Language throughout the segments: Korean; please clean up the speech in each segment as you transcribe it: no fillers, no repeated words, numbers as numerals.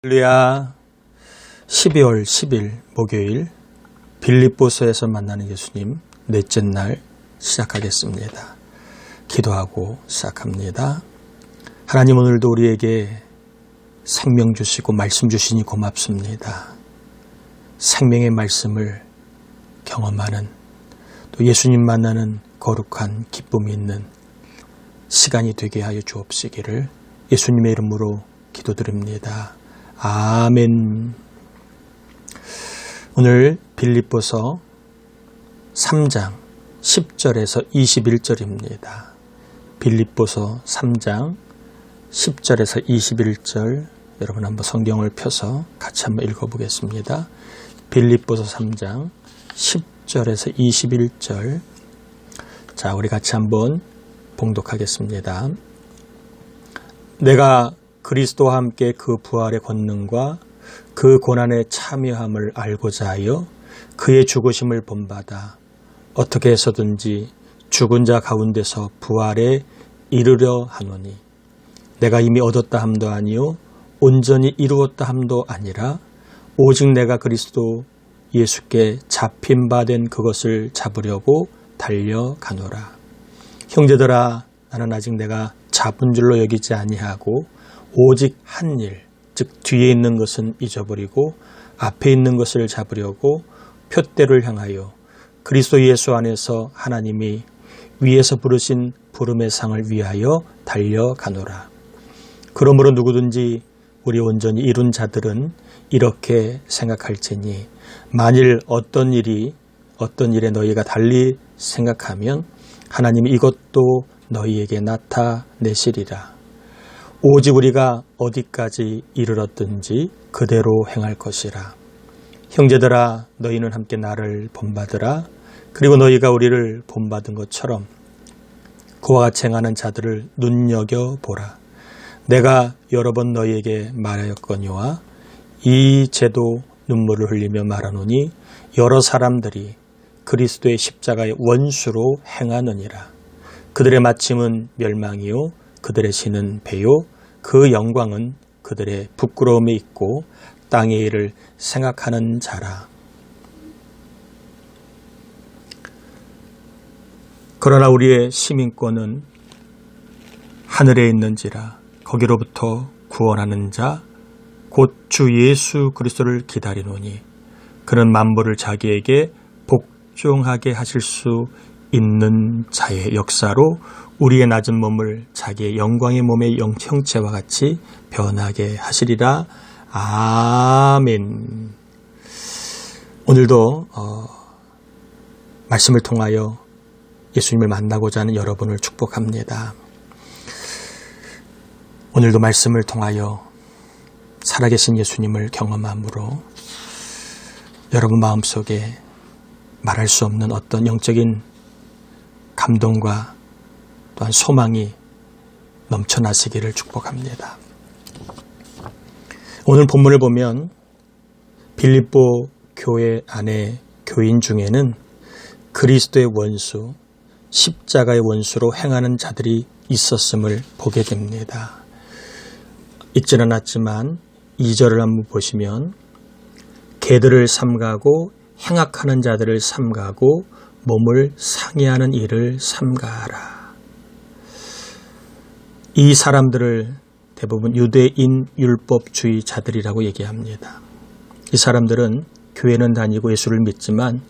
할렐루야. 12월 10일 목요일 빌립보서에서 만나는 예수님 넷째 날 시작하겠습니다. 기도하고 시작합니다. 하나님, 오늘도 우리에게 생명 주시고 말씀 주시니 고맙습니다. 생명의 말씀을 경험하는, 또 예수님 만나는 거룩한 기쁨이 있는 시간이 되게 하여 주옵시기를 예수님의 이름으로 기도드립니다. 아멘. 오늘 빌립보서 3장 10절에서 21절입니다. 빌립보서 3장 10절에서 21절, 여러분 한번 성경을 펴서 같이 한번 읽어보겠습니다. 빌립보서 3장 10절에서 21절. 자, 우리 같이 한번 봉독하겠습니다. 내가 그리스도와 함께 그 부활의 권능과 그 고난의 참여함을 알고자 하여 그의 죽으심을 본받아 어떻게 해서든지 죽은 자 가운데서 부활에 이르려 하노니, 내가 이미 얻었다 함도 아니요 온전히 이루었다 함도 아니라 오직 내가 그리스도 예수께 잡힌 바 된 그것을 잡으려고 달려가노라. 형제들아, 나는 아직 내가 잡은 줄로 여기지 아니하고 오직 한 일, 즉 뒤에 있는 것은 잊어버리고 앞에 있는 것을 잡으려고 표대를 향하여 그리스도 예수 안에서 하나님이 위에서 부르신 부름의 상을 위하여 달려가노라. 그러므로 누구든지 우리 온전히 이룬 자들은 이렇게 생각할지니, 만일 어떤 일에 너희가 달리 생각하면 하나님이 이것도 너희에게 나타내시리라. 오직 우리가 어디까지 이르렀든지 그대로 행할 것이라. 형제들아, 너희는 함께 나를 본받으라. 그리고 너희가 우리를 본받은 것처럼 그와 같이 행하는 자들을 눈여겨보라. 내가 여러 번 너희에게 말하였거니와 이제도 눈물을 흘리며 말하노니, 여러 사람들이 그리스도의 십자가의 원수로 행하느니라. 그들의 마침은 멸망이요 그들의 신은 배요 그 영광은 그들의 부끄러움에 있고 땅의 일을 생각하는 자라. 그러나 우리의 시민권은 하늘에 있는지라. 거기로부터 구원하는 자 곧 주 예수 그리스도를 기다리노니, 그는 만물을 자기에게 복종하게 하실 수 있는 자의 역사로 우리의 낮은 몸을 자기의 영광의 몸의 형체와 같이 변하게 하시리라. 아멘. 오늘도 말씀을 통하여 예수님을 만나고자 하는 여러분을 축복합니다. 오늘도 말씀을 통하여 살아계신 예수님을 경험함으로 여러분 마음속에 말할 수 없는 어떤 영적인 감동과 또한 소망이 넘쳐나시기를 축복합니다. 오늘 본문을 보면 빌립보 교회 안에 교인 중에는 그리스도의 원수, 십자가의 원수로 행하는 자들이 있었음을 보게 됩니다. 읽지는 않았지만 2절을 한번 보시면, 개들을 삼가고 행악하는 자들을 삼가고 몸을 상해하는 일을 삼가하라. 이 사람들을 대부분 유대인 율법주의자들이라고 얘기합니다. 이 사람들은 교회는 다니고 예수를 믿지만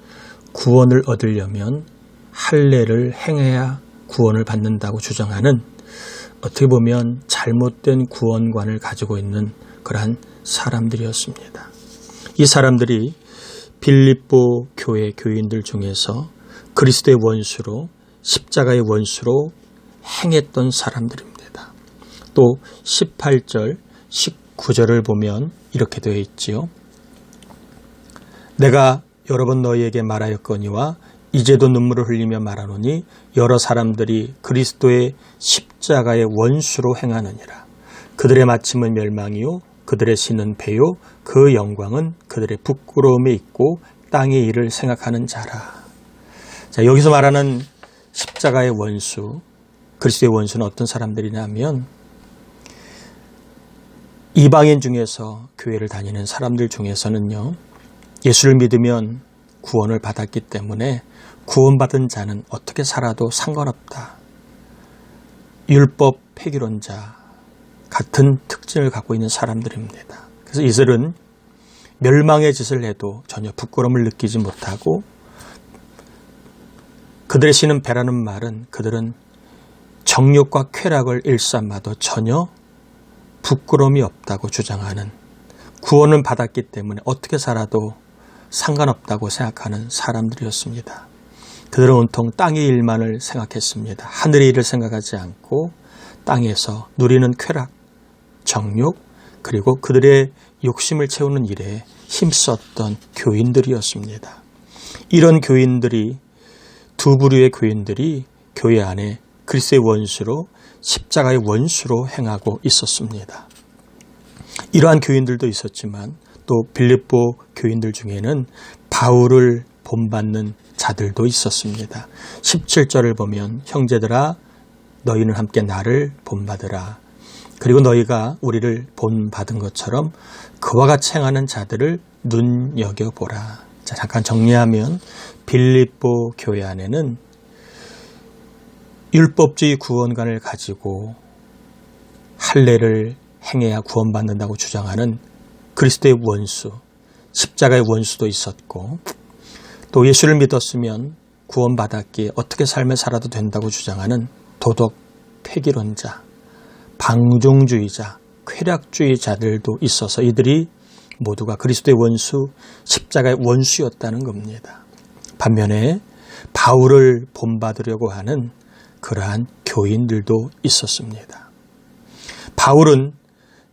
구원을 얻으려면 할례를 행해야 구원을 받는다고 주장하는, 어떻게 보면 잘못된 구원관을 가지고 있는 그러한 사람들이었습니다. 이 사람들이 빌립보 교회 교인들 중에서 그리스도의 원수로, 십자가의 원수로 행했던 사람들입니다. 또 18절, 19절을 보면 이렇게 되어 있지요. 내가 여러 번 너희에게 말하였거니와 이제도 눈물을 흘리며 말하노니, 여러 사람들이 그리스도의 십자가의 원수로 행하느니라. 그들의 마침은 멸망이요 그들의 신은 배요 그 영광은 그들의 부끄러움에 있고 땅의 일을 생각하는 자라. 자, 여기서 말하는 십자가의 원수, 그리스도의 원수는 어떤 사람들이냐면 이방인 중에서 교회를 다니는 사람들 중에서는요, 예수를 믿으면 구원을 받았기 때문에 구원받은 자는 어떻게 살아도 상관없다. 율법 폐기론자 같은 특징을 갖고 있는 사람들입니다. 그래서 이들은 멸망의 짓을 해도 전혀 부끄러움을 느끼지 못하고, 그들의 신은 배라는 말은 그들은 정욕과 쾌락을 일삼아도 전혀 부끄러움이 없다고 주장하는, 구원을 받았기 때문에 어떻게 살아도 상관없다고 생각하는 사람들이었습니다. 그들은 온통 땅의 일만을 생각했습니다. 하늘의 일을 생각하지 않고 땅에서 누리는 쾌락, 정욕, 그리고 그들의 욕심을 채우는 일에 힘썼던 교인들이었습니다. 이런 교인들이, 두 부류의 교인들이 교회 안에 그리스도의 원수로, 십자가의 원수로 행하고 있었습니다. 이러한 교인들도 있었지만 또 빌립보 교인들 중에는 바울을 본받는 자들도 있었습니다. 17절을 보면 형제들아 너희는 함께 나를 본받으라. 그리고 너희가 우리를 본받은 것처럼 그와 같이 행하는 자들을 눈여겨보라. 자, 잠깐 정리하면 빌립보 교회 안에는 율법주의 구원관을 가지고 할례를 행해야 구원받는다고 주장하는 그리스도의 원수, 십자가의 원수도 있었고, 또 예수를 믿었으면 구원받았기에 어떻게 삶을 살아도 된다고 주장하는 도덕 폐기론자, 방종주의자, 쾌락주의자들도 있어서 이들이 모두가 그리스도의 원수, 십자가의 원수였다는 겁니다. 반면에 바울을 본받으려고 하는 그러한 교인들도 있었습니다. 바울은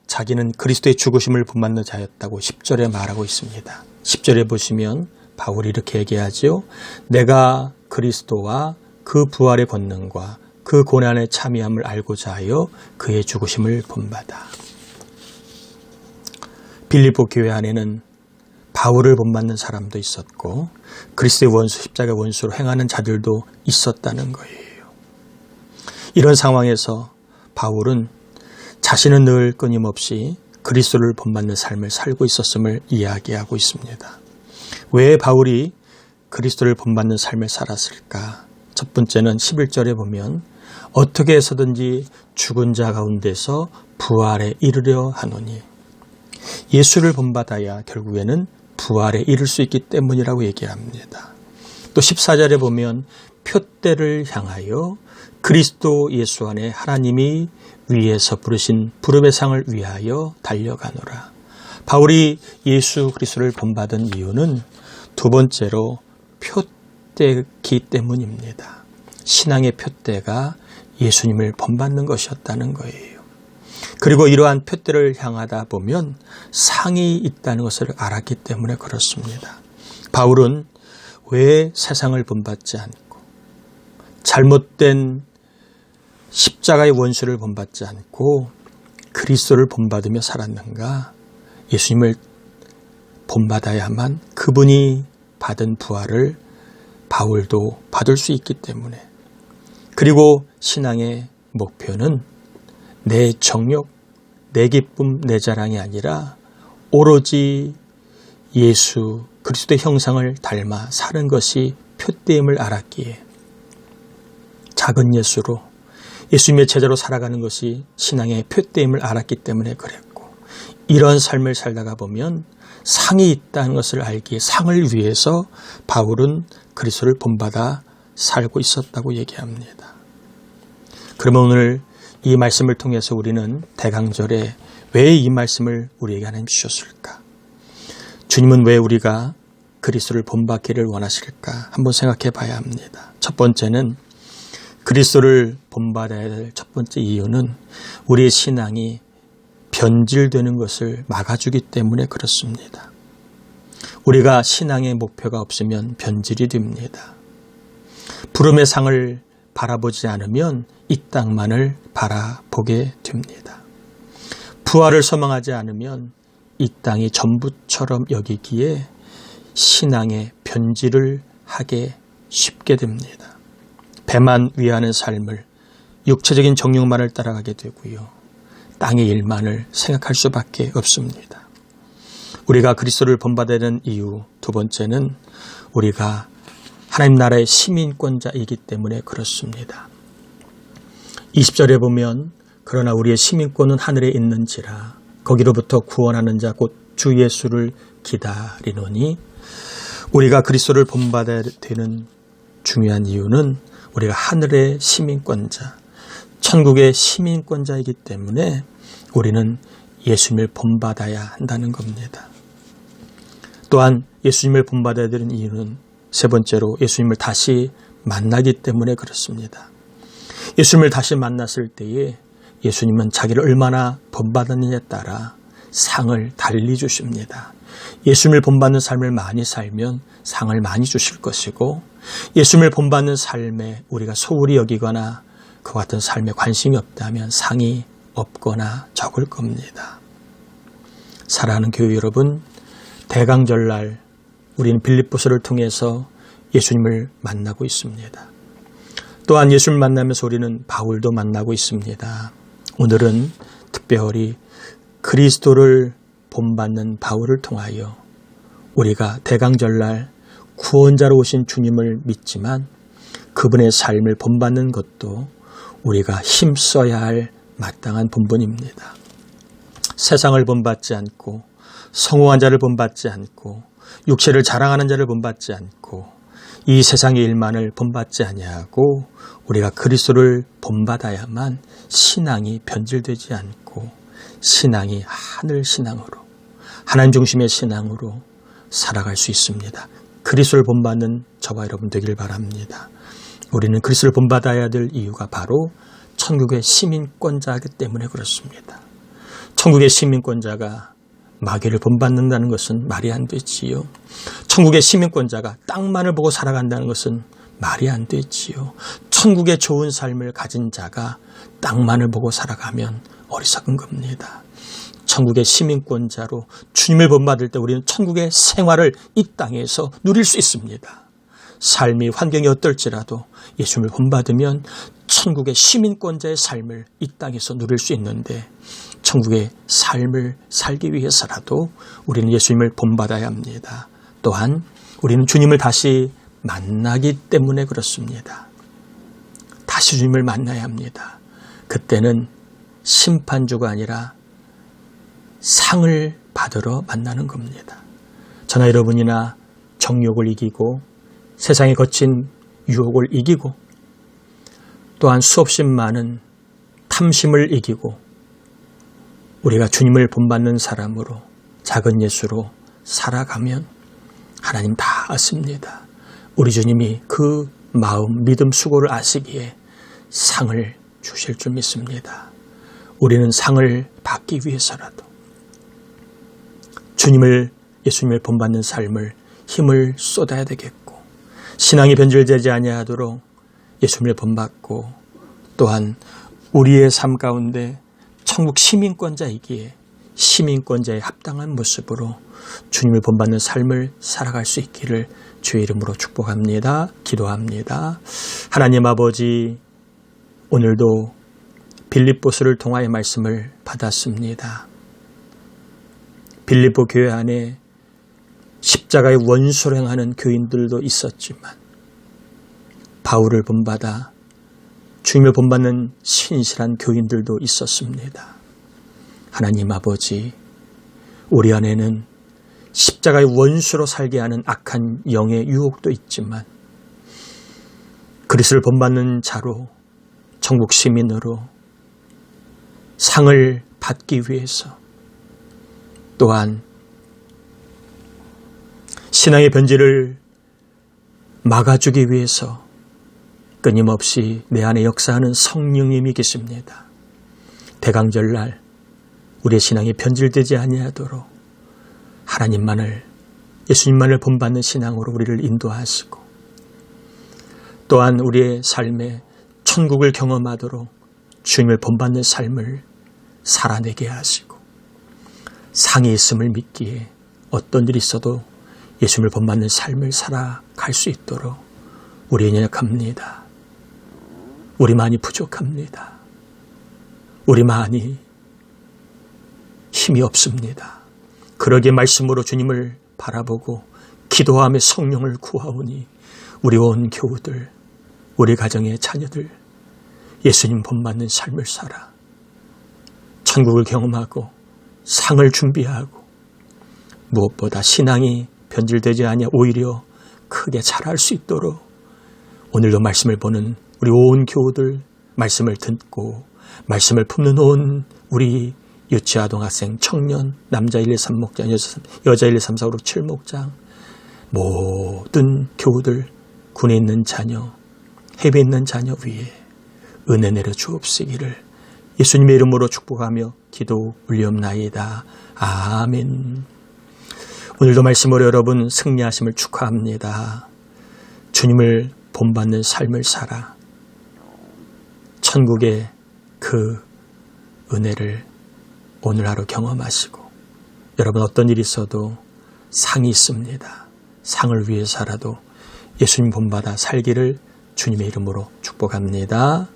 자기는 그리스도의 죽으심을 본받는 자였다고 10절에 말하고 있습니다. 10절에 보시면 바울이 이렇게 얘기하지요. 내가 그리스도와 그 부활의 권능과 그 고난의 참여함을 알고자 하여 그의 죽으심을 본받아. 빌립보 교회 안에는 바울을 본받는 사람도 있었고 그리스도의 원수, 십자가의 원수로 행하는 자들도 있었다는 거예요. 이런 상황에서 바울은 자신은 늘 끊임없이 그리스도를 본받는 삶을 살고 있었음을 이야기하고 있습니다. 왜 바울이 그리스도를 본받는 삶을 살았을까? 첫 번째는 11절에 보면 어떻게 해서든지 죽은 자 가운데서 부활에 이르려 하노니, 예수를 본받아야 결국에는 부활에 이를 수 있기 때문이라고 얘기합니다. 또 14절에 보면 표대를 향하여 그리스도 예수 안에 하나님이 위에서 부르신 부름의 상을 위하여 달려가노라. 바울이 예수 그리스도를 본받은 이유는 두 번째로 표대기 때문입니다. 신앙의 표대가 예수님을 본받는 것이었다는 거예요. 그리고 이러한 표대를 향하다 보면 상이 있다는 것을 알았기 때문에 그렇습니다. 바울은 왜 세상을 본받지 않고 잘못된 십자가의 원수를 본받지 않고 그리스도를 본받으며 살았는가? 예수님을 본받아야만 그분이 받은 부활을 바울도 받을 수 있기 때문에, 그리고 신앙의 목표는 내 정욕, 내 기쁨, 내 자랑이 아니라 오로지 예수 그리스도의 형상을 닮아 사는 것이 표대임을 알았기에 작은 예수로 예수님의 제자로 살아가는 것이 신앙의 표대임을 알았기 때문에 그랬고, 이런 삶을 살다가 보면 상이 있다는 것을 알기에 상을 위해서 바울은 그리스도를 본받아 살고 있었다고 얘기합니다. 그러면 오늘 이 말씀을 통해서 우리는 대강절에 왜 이 말씀을 우리에게 하나님 주셨을까? 주님은 왜 우리가 그리스도를 본받기를 원하실까? 한번 생각해 봐야 합니다. 첫 번째는 그리스도를 본받아야 될 첫 번째 이유는 우리의 신앙이 변질되는 것을 막아주기 때문에 그렇습니다. 우리가 신앙의 목표가 없으면 변질이 됩니다. 부름의 상을 바라보지 않으면 이 땅만을 바라보게 됩니다. 부활을 소망하지 않으면 이 땅이 전부처럼 여기기에 신앙의 변질을 하게 쉽게 됩니다. 배만 위하는 삶을, 육체적인 정욕만을 따라가게 되고요. 땅의 일만을 생각할 수밖에 없습니다. 우리가 그리스도를 본받아야 되는 이유 두 번째는 우리가 하나님 나라의 시민권자이기 때문에 그렇습니다. 20절에 보면 그러나 우리의 시민권은 하늘에 있는지라 거기로부터 구원하는 자 곧 주 예수를 기다리노니 우리가 그리스도를 본받아야 되는 중요한 이유는 우리가 하늘의 시민권자, 천국의 시민권자이기 때문에 우리는 예수님을 본받아야 한다는 겁니다. 또한 예수님을 본받아야 되는 이유는 세 번째로 예수님을 다시 만나기 때문에 그렇습니다. 예수님을 다시 만났을 때에 예수님은 자기를 얼마나 본받았느냐에 따라 상을 달리 주십니다. 예수님을 본받는 삶을 많이 살면 상을 많이 주실 것이고 예수님을 본받는 삶에 우리가 소홀히 여기거나 그와 같은 삶에 관심이 없다면 상이 없거나 적을 겁니다. 사랑하는 교회 여러분, 대강절날 우리는 빌립보서를 통해서 예수님을 만나고 있습니다. 또한 예수님을 만나면서 우리는 바울도 만나고 있습니다. 오늘은 특별히 그리스도를 본받는 바울을 통하여 우리가 대강절날 구원자로 오신 주님을 믿지만 그분의 삶을 본받는 것도 우리가 힘써야 할 마땅한 본분입니다. 세상을 본받지 않고 성공한 자를 본받지 않고 육체를 자랑하는 자를 본받지 않고 이 세상의 일만을 본받지 아니하고 우리가 그리스도를 본받아야만 신앙이 변질되지 않고 신앙이 하늘 신앙으로 하나님 중심의 신앙으로 살아갈 수 있습니다. 그리스도를 본받는 저와 여러분 되길 바랍니다. 우리는 그리스도를 본받아야 될 이유가 바로 천국의 시민권자이기 때문에 그렇습니다. 천국의 시민권자가 마귀를 본받는다는 것은 말이 안 되지요. 천국의 시민권자가 땅만을 보고 살아간다는 것은 말이 안 되지요. 천국의 좋은 삶을 가진 자가 땅만을 보고 살아가면 어리석은 겁니다. 천국의 시민권자로 주님을 본받을 때 우리는 천국의 생활을 이 땅에서 누릴 수 있습니다. 삶이 환경이 어떨지라도 예수님을 본받으면 천국의 시민권자의 삶을 이 땅에서 누릴 수 있는데 천국의 삶을 살기 위해서라도 우리는 예수님을 본받아야 합니다. 또한 우리는 주님을 다시 만나기 때문에 그렇습니다. 다시 주님을 만나야 합니다. 그때는 심판주가 아니라 상을 받으러 만나는 겁니다. 저나 여러분이나 정욕을 이기고 세상에 거친 유혹을 이기고 또한 수없이 많은 탐심을 이기고 우리가 주님을 본받는 사람으로 작은 예수로 살아가면 하나님 다 아십니다. 우리 주님이 그 마음, 믿음, 수고를 아시기에 상을 주실 줄 믿습니다. 우리는 상을 받기 위해서라도 예수님을 본받는 삶을 힘을 쏟아야 되겠고 신앙이 변질되지 아니하도록 예수님을 본받고 또한 우리의 삶 가운데 천국 시민권자이기에 시민권자의 합당한 모습으로 주님을 본받는 삶을 살아갈 수 있기를 주의 이름으로 축복합니다. 기도합니다. 하나님 아버지, 오늘도 빌립보서를 통하여 말씀을 받았습니다. 빌립보 교회 안에 십자가의 원수를 행하는 교인들도 있었지만 바울을 본받아 주님을 본받는 신실한 교인들도 있었습니다. 하나님 아버지, 우리 안에는 십자가의 원수로 살게 하는 악한 영의 유혹도 있지만 그리스도를 본받는 자로 천국 시민으로 상을 받기 위해서 또한 신앙의 변질을 막아주기 위해서 끊임없이 내 안에 역사하는 성령님이 계십니다. 대강절날 우리의 신앙이 변질되지 아니하도록 하나님만을, 예수님만을 본받는 신앙으로 우리를 인도하시고 또한 우리의 삶에 천국을 경험하도록 주님을 본받는 삶을 살아내게 하시고 상이 있음을 믿기에 어떤 일이 있어도 예수님을 본받는 삶을 살아갈 수 있도록 우리 연약합니다. 우리 많이 부족합니다. 우리 많이 힘이 없습니다. 그러게 말씀으로 주님을 바라보고 기도하며 성령을 구하오니 우리 온 교우들, 우리 가정의 자녀들 예수님 본받는 삶을 살아 천국을 경험하고 상을 준비하고 무엇보다 신앙이 변질되지 아니하 오히려 크게 자랄 수 있도록 오늘도 말씀을 보는 우리 온 교우들, 말씀을 듣고 말씀을 품는 온 우리 유치아동학생, 청년, 남자 1, 2, 3목장, 여자 1, 2, 3, 4, 5, 6, 7목장 모든 교우들, 군에 있는 자녀, 해외에 있는 자녀 위에 은혜 내려 주옵시기를 예수님의 이름으로 축복하며 기도 올리옵나이다. 아멘. 오늘도 말씀으로 여러분 승리하심을 축하합니다. 주님을 본받는 삶을 살아 천국의 그 은혜를 오늘 하루 경험하시고 여러분 어떤 일이 있어도 상이 있습니다. 상을 위해 살아도 예수님 본받아 살기를 주님의 이름으로 축복합니다.